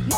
Yo,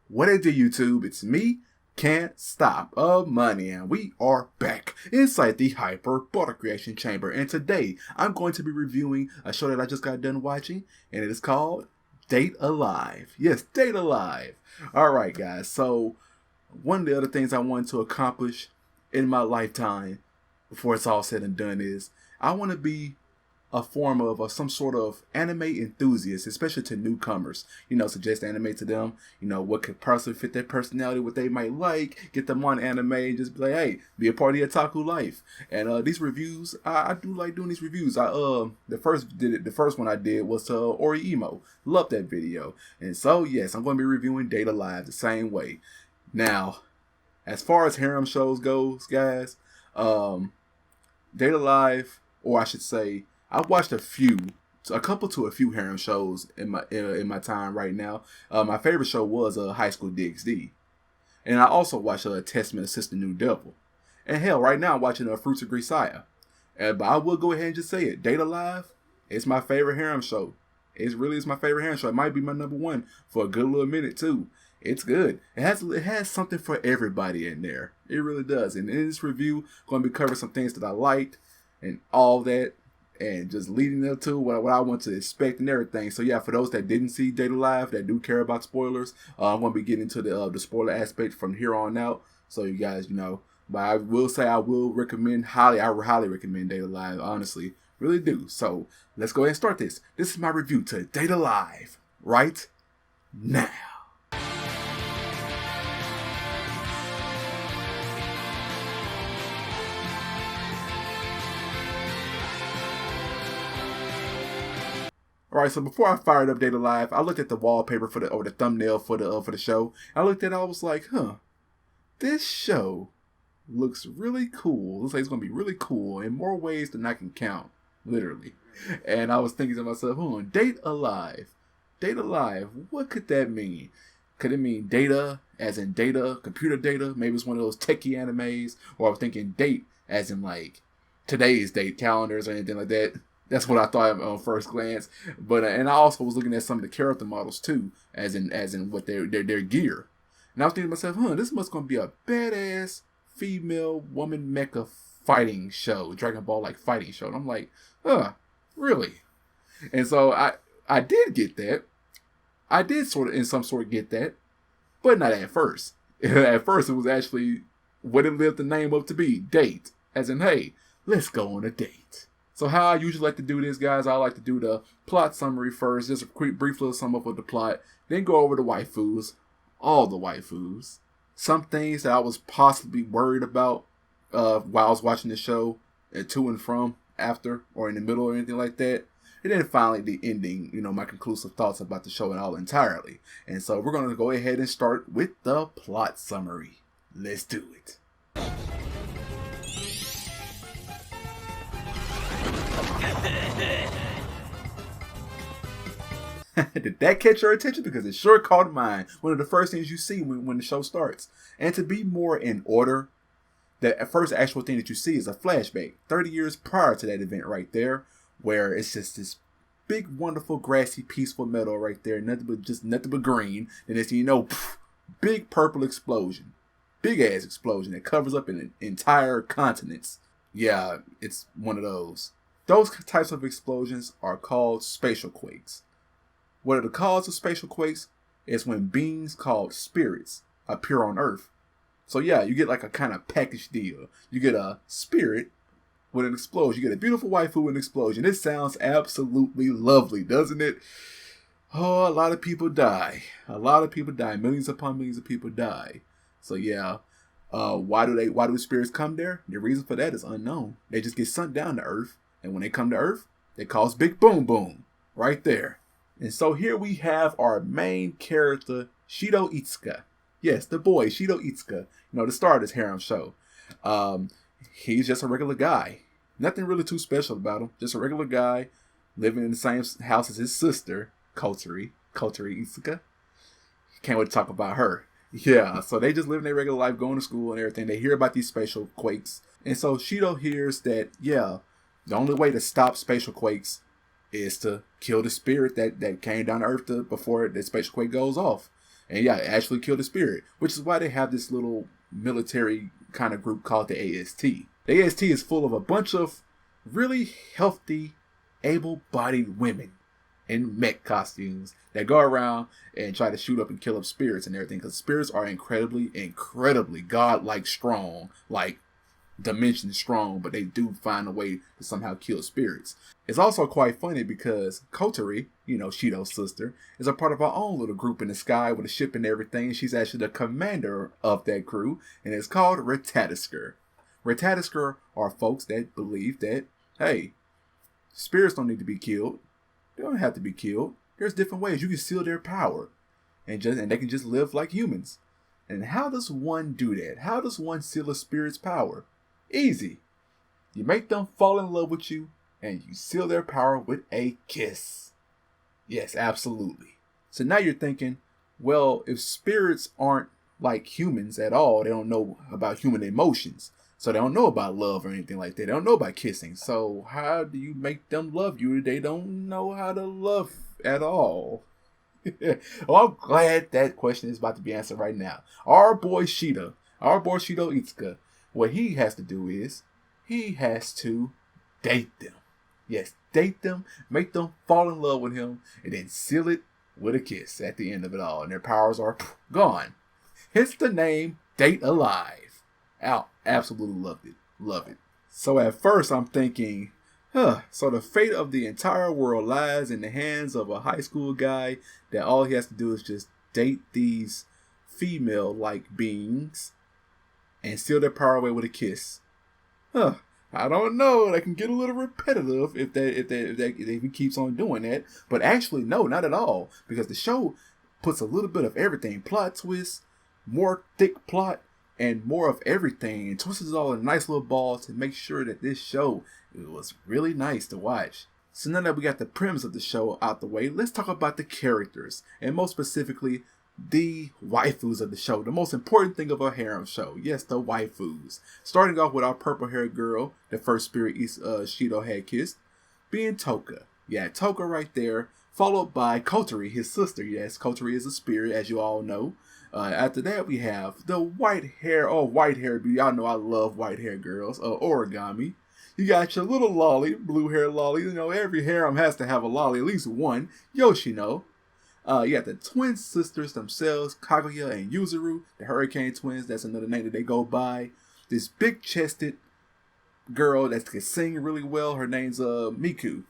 what it do, YouTube? It's me, Can't Stop Money, and we are back inside the Hyperbolic Creation Chamber. And today, I'm going to be reviewing a show that I just got done watching, and it is called Date Alive. Yes, Date Alive. Alright, guys, so one of the other things I wanted to accomplish in my lifetime, before it's all said and done, is I want to be a form of some sort of anime enthusiast, especially to newcomers. You know, suggest anime to them, you know, what could personally fit their personality, what they might like, get them on anime, and just be like, hey, be a part of the otaku life. And these reviews, I do like doing these reviews. The first one I did was to Ori Emo. Love that video. And so, yes, I'm going to be reviewing Date Alive the same way. Now, as far as harem shows goes, guys, Date Alive, or I should say, I've watched a couple to a few harem shows in my time right now. My favorite show was High School DxD, and I also watched Testament of Sister New Devil. And hell, right now I'm watching Fruits of Grisaya. But I will go ahead and just say it: Date Alive, it's my favorite harem show. It really is my favorite harem show. It might be my number one for a good little minute too. It's good. It has something for everybody in there. It really does. And in this review, I'm going to be covering some things that I liked and all that, and just leading up to what I want to expect and everything. So yeah, for those that didn't see Date Alive, that do care about spoilers, I'm going to be getting into the spoiler aspect from here on out. So you guys, you know, but I will say I will highly recommend Date Alive, honestly. Really do. So let's go ahead and start this. This is my review to Date Alive right now. Alright, so before I fired up Date Alive, I looked at the wallpaper or the thumbnail for the show. I looked at it, I was like, this show looks really cool. Looks like it's gonna be really cool in more ways than I can count, literally. And I was thinking to myself, Date Alive. Date Alive, what could that mean? Could it mean data, as in data, computer data? Maybe it's one of those techie animes, or I was thinking date, as in like today's date calendars or anything like that. That's what I thought on first glance. But and I also was looking at some of the character models too, as in what their gear. And I was thinking to myself, this must gonna be a badass female woman mecha fighting show, Dragon Ball like fighting show. And I'm like, really? And so I did get that. I did in some sort get that, but not at first. At first it was actually what it lived the name up to be, date. As in, hey, let's go on a date. So how I usually like to do this, guys, I like to do the plot summary first, just a quick, brief little sum up of the plot, then go over the waifus, all the waifus, some things that I was possibly worried about while I was watching the show, to and from, after, or in the middle or anything like that. And then finally the ending, you know, my conclusive thoughts about the show and all entirely. And so we're going to go ahead and start with the plot summary. Let's do it. Did that catch your attention? Because it sure caught mine. One of the first things you see when the show starts. And to be more in order, the first actual thing that you see is a flashback 30 years prior to that event right there, where it's just this big, wonderful, grassy, peaceful meadow right there, nothing but green. And as you know, big purple explosion, big ass explosion that covers up an entire continents. Yeah, it's one of those. Those types of explosions are called spatial quakes. What are the cause of spatial quakes? Is when beings called spirits appear on Earth. So yeah, you get like a kind of package deal. You get a spirit with an explosion. You get a beautiful waifu with an explosion. It sounds absolutely lovely, doesn't it? Oh, a lot of people die. A lot of people die. Millions upon millions of people die. So yeah, why do spirits come there? The reason for that is unknown. They just get sent down to Earth, and when they come to Earth, they cause big boom boom right there. And so here we have our main character, Shido Itsuka. Yes, the boy, Shido Itsuka. You know, the star of this harem show. He's just a regular guy. Nothing really too special about him. Just a regular guy living in the same house as his sister, Kotori Isuka. Can't wait to talk about her. Yeah, so they just live their regular life, going to school and everything. They hear about these spatial quakes. And so Shido hears that, yeah, the only way to stop spatial quakes is to kill the spirit that came down to Earth before the spatial quake goes off. And yeah, actually kill the spirit. Which is why they have this little military kind of group called the AST. The AST is full of a bunch of really healthy, able-bodied women in mech costumes that go around and try to shoot up and kill up spirits and everything. Because spirits are incredibly godlike strong. Like, dimension strong, but they do find a way to somehow kill spirits. It's also quite funny because Kotori, Shido's sister, is a part of our own little group in the sky with a ship and everything. She's actually the commander of that crew, and it's called Retadisker. Retadisker are folks that believe that, hey, spirits don't need to be killed. They don't have to be killed. There's different ways you can seal their power, and they can just live like humans. And how does one do that? How does one seal a spirit's power? Easy. You make them fall in love with you, and you seal their power with a kiss. Yes, absolutely. So now you're thinking, well, if spirits aren't like humans at all, they don't know about human emotions. So they don't know about love or anything like that. They don't know about kissing. So how do you make them love you if they don't know how to love at all? Well, I'm glad that question is about to be answered right now. Our boy Shido Itsuka, what he has to do is, he has to date them. Yes, date them, make them fall in love with him, and then seal it with a kiss at the end of it all. And their powers are gone. Hence the name Date Alive. Absolutely loved it. Love it. So at first I'm thinking, so the fate of the entire world lies in the hands of a high school guy that all he has to do is just date these female-like beings and seal their power away with a kiss. I don't know. That can get a little repetitive if he keeps on doing that. But actually, no, not at all. Because the show puts a little bit of everything. Plot twists, more thick plot, and more of everything. And twists it all in a nice little ball to make sure that this show was really nice to watch. So now that we got the premise of the show out the way, let's talk about the characters. And most specifically, the waifus of the show. The most important thing of a harem show. Yes, the waifus. Starting off with our purple-haired girl, the first spirit Shido had kissed, being Toka. Yeah, Toka right there. Followed by Kotori, his sister. Yes, Kotori is a spirit, as you all know. After that, we have the white hair. Oh, white hair. Y'all know I love white hair girls. Origami. You got your little lolly, blue hair lolly. Every harem has to have a lolly, at least one. Yoshino. You got the twin sisters themselves, Kaguya and Yuzuru, the Hurricane Twins. That's another name that they go by. This big-chested girl that can sing really well. Her name's Miku.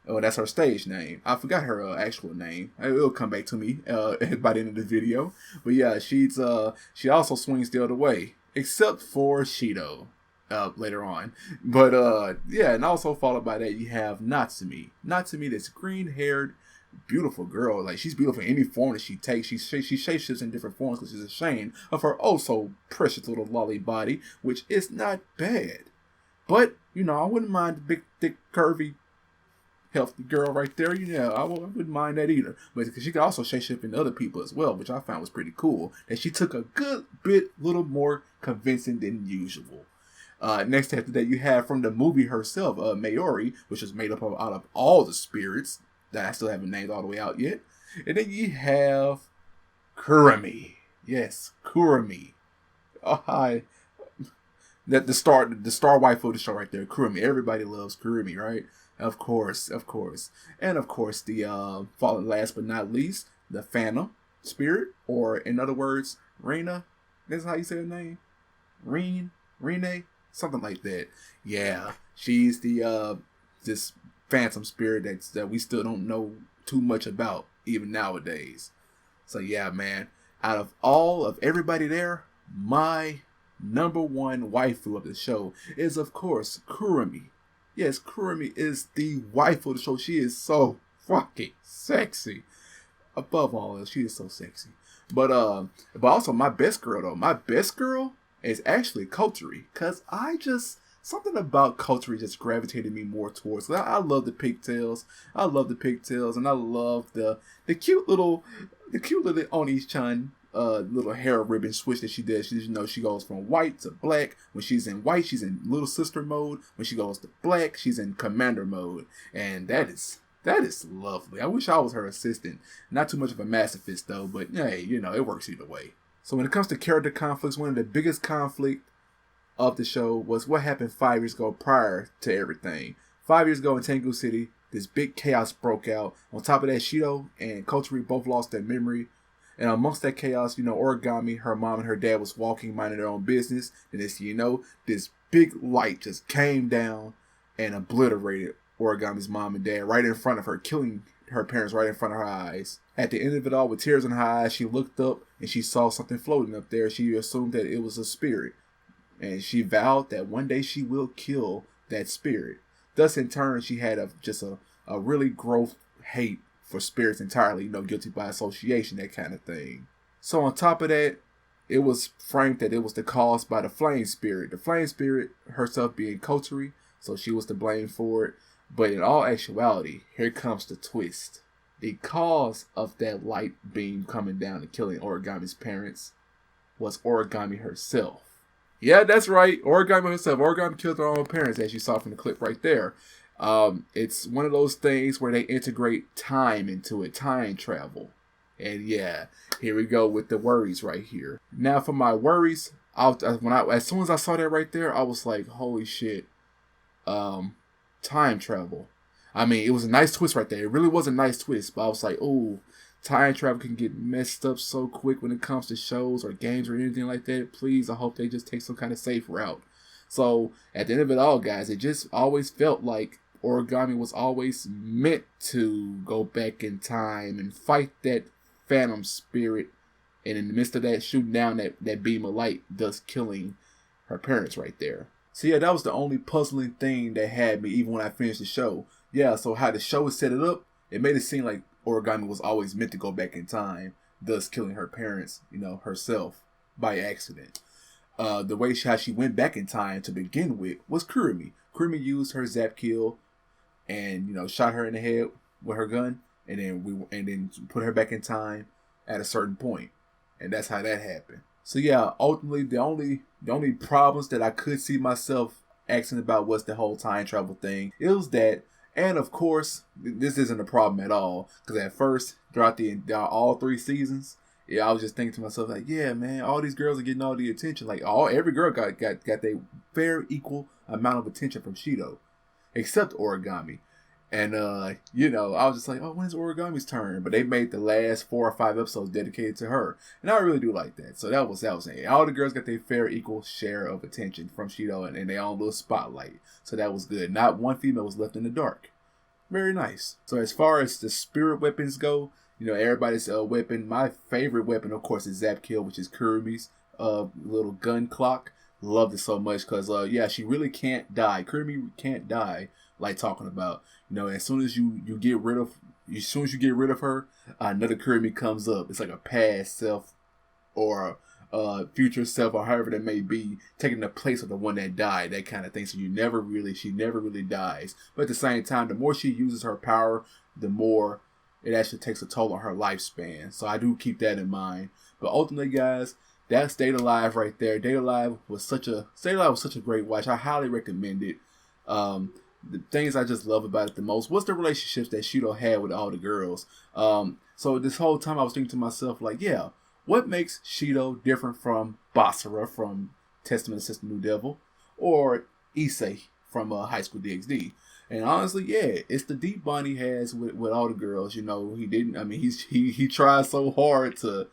Oh, that's her stage name. I forgot her actual name. It'll come back to me by the end of the video. But yeah, she also swings the other way, except for Shido later on. But yeah, and also followed by that you have Natsumi. Natsumi, this green-haired, beautiful girl. Like, she's beautiful in any form that she takes. She shapeshifts in different forms because she's ashamed of her oh so precious little lolly body, which is not bad. But I wouldn't mind the big, thick, curvy, healthy girl right there. I wouldn't mind that either. But because she could also shapeshift into other people as well, which I found was pretty cool. And she took a good bit, little more convincing than usual. Next after that, you have from the movie herself, Mayuri, which is made up out of all the spirits that I still haven't named all the way out yet. And then you have Kurumi. Yes, Kurumi. The star waifu of the show right there, Kurumi. Everybody loves Kurumi, right? Of course. And of course, the fallen last but not least, the Phantom Spirit, or in other words, Rena. That's how you say her name? Rene, something like that. Yeah, she's the this Phantom Spirit that we still don't know too much about even nowadays. So yeah, man, out of all of everybody there, my number one waifu of the show is of course Kurumi. Yes, Kurumi is the waifu of the show. She is so fucking sexy. Above all else, she is so sexy. But also my best girl though. My best girl is actually Kotori, cause I just something about Kotori just gravitated me more towards. I love the pigtails. I love the pigtails, and I love the cute little Oni-chan little hair ribbon switch that she does. She goes from white to black. When she's in white, she's in little sister mode. When she goes to black, she's in commander mode, and that is lovely. I wish I was her assistant. Not too much of a masochist though, but hey, it works either way. So when it comes to character conflicts, one of the biggest conflict of the show was what happened 5 years ago prior to everything. 5 years ago in Tengu City, this big chaos broke out. On top of that, Shido and Kotori both lost their memory. And amongst that chaos, Origami, her mom and her dad was walking, minding their own business. And this big light just came down and obliterated Origami's mom and dad right in front of her, killing her parents right in front of her eyes. At the end of it all, with tears in her eyes, she looked up and she saw something floating up there. She assumed that it was a spirit. And she vowed that one day she will kill that spirit. Thus, in turn, she had a really growth hate for spirits entirely, guilty by association, that kind of thing. So on top of that, it was framed that it was the cause by the flame spirit. The flame spirit herself being Kotori, so she was to blame for it. But in all actuality, here comes the twist. The cause of that light beam coming down and killing Origami's parents was Origami herself. Yeah, that's right. Origami herself. Origami killed her own parents, as you saw from the clip right there. It's one of those things where they integrate time into it, time travel. And yeah, here we go with the worries right here. Now for my worries, as soon as I saw that right there, I was like, holy shit. Time travel. I mean, it was a nice twist right there. It really was a nice twist, but I was like, oh, time travel can get messed up so quick when it comes to shows or games or anything like that. Please, I hope they just take some kind of safe route. So, at the end of it all, guys, it just always felt like Origami was always meant to go back in time and fight that phantom spirit, and in the midst of that, shooting down that beam of light, thus killing her parents right there. So yeah, that was the only puzzling thing that had me even when I finished the show. Yeah, so how the show set it up, it made it seem like Origami was always meant to go back in time, thus killing her parents, herself by accident. The way how she went back in time to begin with was Kurumi. Kurumi used her zap kill and shot her in the head with her gun, and then put her back in time at a certain point, and that's how that happened. So yeah, ultimately the only problems that I could see myself asking about was the whole time travel thing. It was that. And of course, this isn't a problem at all, because at first, throughout all 3 seasons, yeah, I was just thinking to myself like, yeah, man, all these girls are getting all the attention. Like every girl got their fair equal amount of attention from Shido, except Origami. And I was just like, oh, when's Origami's turn? But they made the last 4 or 5 episodes dedicated to her, and I really do like that. So that was it. All the girls got their fair equal share of attention from Shido and their own little spotlight. So that was good. Not one female was left in the dark. Very nice. So as far as the spirit weapons go, everybody's weapon. My favorite weapon, of course, is Zap Kill, which is Kurumi's little gun clock. Loved it so much because she really can't die. Kurumi can't die. Like talking about, as soon as you get rid of her, another Kurumi comes up. It's like a past self or a future self, or however that may be, taking the place of the one that died, that kind of thing. So she never really dies. But at the same time, the more she uses her power, the more it actually takes a toll on her lifespan. So I do keep that in mind. But ultimately, guys, that's Date A Live right there. Date A Live was such a great watch. I highly recommend it. The things I just love about it the most was the relationships that Shido had with all the girls. So this whole time I was thinking to myself, like, yeah, what makes Shido different from Basara from Testament of Sister New Devil, or Issei from High School DxD? And honestly, yeah, it's the deep bond he has with all the girls. He tried so hard to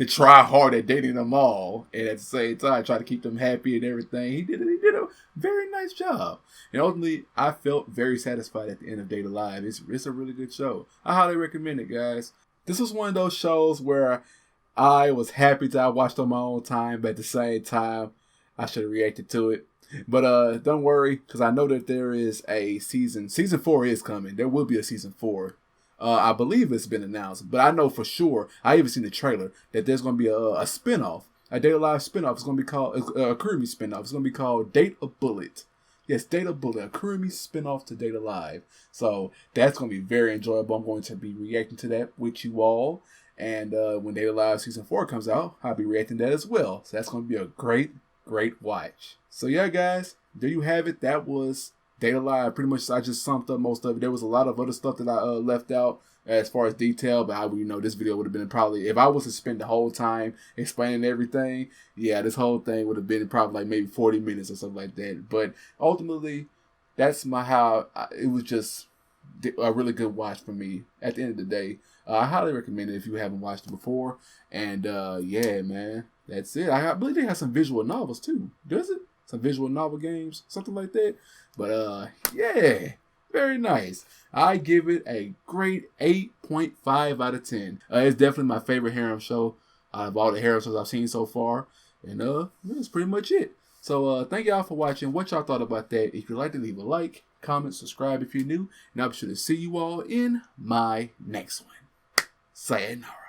try hard at dating them all, and at the same time try to keep them happy and everything. He did a very nice job. And ultimately, I felt very satisfied at the end of Date A Live. It's a really good show. I highly recommend it, guys. This was one of those shows where I was happy that I watched on my own time, but at the same time, I should have reacted to it. But don't worry, because I know that there is a season. Season 4 is coming. There will be a season 4. I believe it's been announced, but I know for sure, I even seen the trailer, that there's going to be a spinoff, a Date A Live spinoff. It's going to be called, a Kurumi spinoff. It's going to be called Date a Bullet. Yes, Data Bullet, a Kurumi spinoff to Date A Live. So that's going to be very enjoyable. I'm going to be reacting to that with you all. And when Date A Live Season 4 comes out, I'll be reacting to that as well. So that's going to be a great watch. So yeah, guys, there you have it. That was Date A Live. Pretty much, I just summed up most of it. There was a lot of other stuff that I left out as far as detail, but this video would have been probably, if I was to spend the whole time explaining everything, yeah, this whole thing would have been probably like maybe 40 minutes or something like that. But ultimately, that's it was just a really good watch for me at the end of the day. I highly recommend it if you haven't watched it before. And yeah, man, that's it. I believe they have some visual novels too. Does it? Some visual novel games, something like that. But yeah, very nice. I give it a great 8.5 out of 10. It's definitely my favorite harem show out of all the harem shows I've seen so far. And that's pretty much it. So thank y'all for watching. What y'all thought about that? If you'd like to leave a like, comment, subscribe if you're new. And I'll be sure to see you all in my next one. Sayonara.